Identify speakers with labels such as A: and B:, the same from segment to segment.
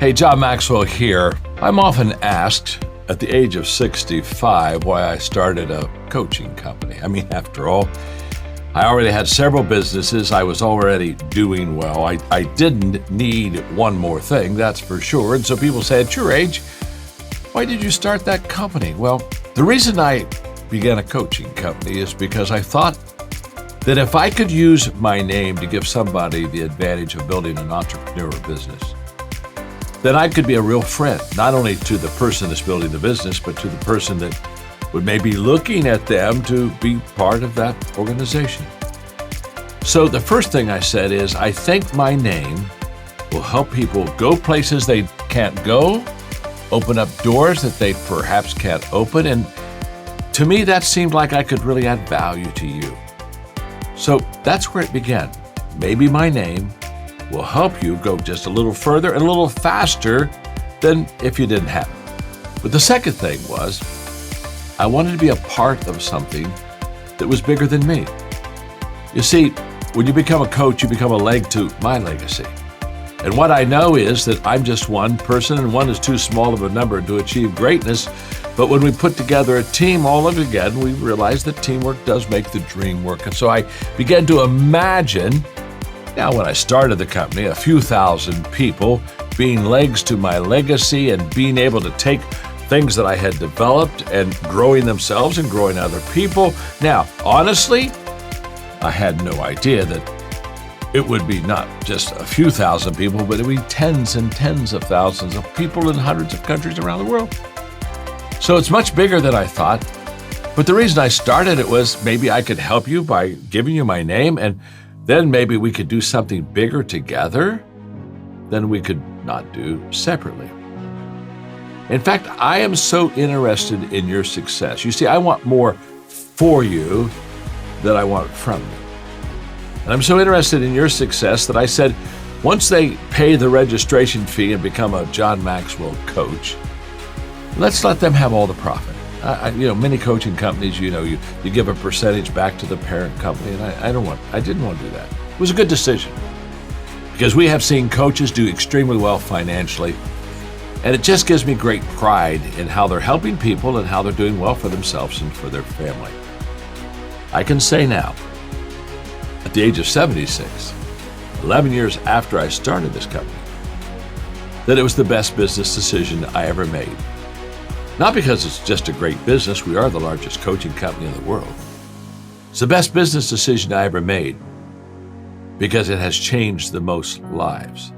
A: Hey, John Maxwell here. I'm often asked at the age of 65 why I started a coaching company. I mean, after all, I already had several businesses. I was already doing well. I didn't need one more thing, that's for sure. And so people say, at your age, why did you start that company? Well, the reason I began a coaching company is because I thought that if I could use my name to give somebody the advantage of building an entrepreneur business, then I could be a real friend, not only to the person that's building the business, but to the person that would maybe looking at them to be part of that organization. So the first thing I said is, I think my name will help people go places they can't go, open up doors that they perhaps can't open, and to me that seemed like I could really add value to you. So that's where it began. Maybe my name will help you go just a little further and a little faster than if you didn't have it. But the second thing was, I wanted to be a part of something that was bigger than me. You see, when you become a coach, you become a leg to my legacy. And what I know is that I'm just one person, and one is too small of a number to achieve greatness. But when we put together a team all over again, we realize that teamwork does make the dream work. And so I began to imagine, now when I started the company, a few thousand people being legs to my legacy and being able to take things that I had developed and growing themselves and growing other people. Now, honestly, I had no idea that it would be not just a few thousand people, but it would be tens and tens of thousands of people in hundreds of countries around the world. So it's much bigger than I thought. But the reason I started it was maybe I could help you by giving you my name, and then maybe we could do something bigger together than we could not do separately. In fact, I am so interested in your success. You see, I want more for you than I want from you. And I'm so interested in your success that I said, once they pay the registration fee and become a John Maxwell coach, let's let them have all the profit. Many coaching companies, you give a percentage back to the parent company, and I didn't want to do that. It was a good decision because we have seen coaches do extremely well financially, and it just gives me great pride in how they're helping people and how they're doing well for themselves and for their family. I can say now, at the age of 76, 11 years after I started this company, that it was the best business decision I ever made. Not because it's just a great business, we are the largest coaching company in the world. It's the best business decision I ever made because it has changed the most lives.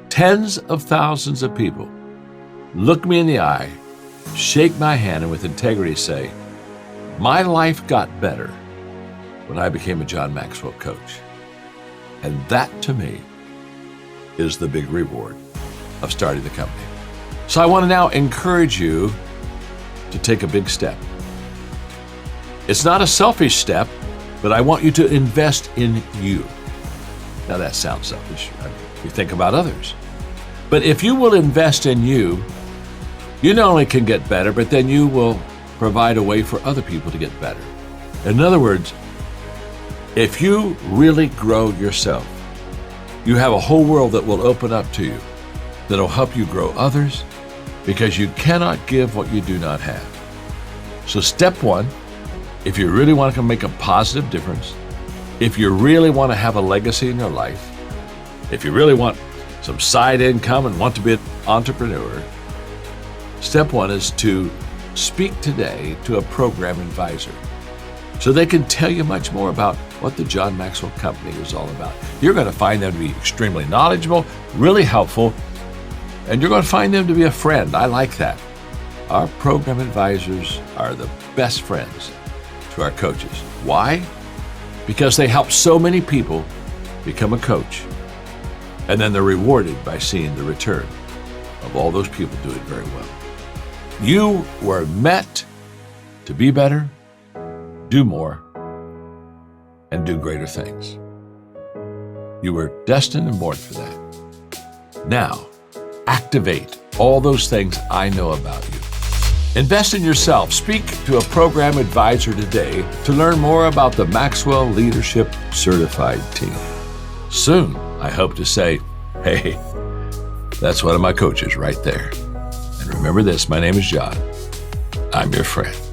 A: Tens of thousands of people look me in the eye, shake my hand, and with integrity say, my life got better when I became a John Maxwell coach. And that, to me, is the big reward of starting the company. So I want to now encourage you to take a big step. It's not a selfish step, but I want you to invest in you. Now that sounds selfish. You think about others. But if you will invest in you, you not only can get better, but then you will provide a way for other people to get better. In other words, if you really grow yourself, you have a whole world that will open up to you, that'll help you grow others, because you cannot give what you do not have. So step one, if you really want to make a positive difference, if you really want to have a legacy in your life, if you really want some side income and want to be an entrepreneur, step one is to speak today to a program advisor so they can tell you much more about what the John Maxwell Company is all about. You're going to find them to be extremely knowledgeable, really helpful, and you're going to find them to be a friend. I like that. Our program advisors are the best friends to our coaches. Why? Because they help so many people become a coach, and then they're rewarded by seeing the return of all those people doing very well. You were meant to be better, do more, and do greater things. You were destined and born for that. Now, activate all those things I know about you. Invest in yourself. Speak to a program advisor today to learn more about the Maxwell Leadership Certified Team. Soon, I hope to say, hey, That's one of my coaches right there. And remember this, my name is John. I'm your friend.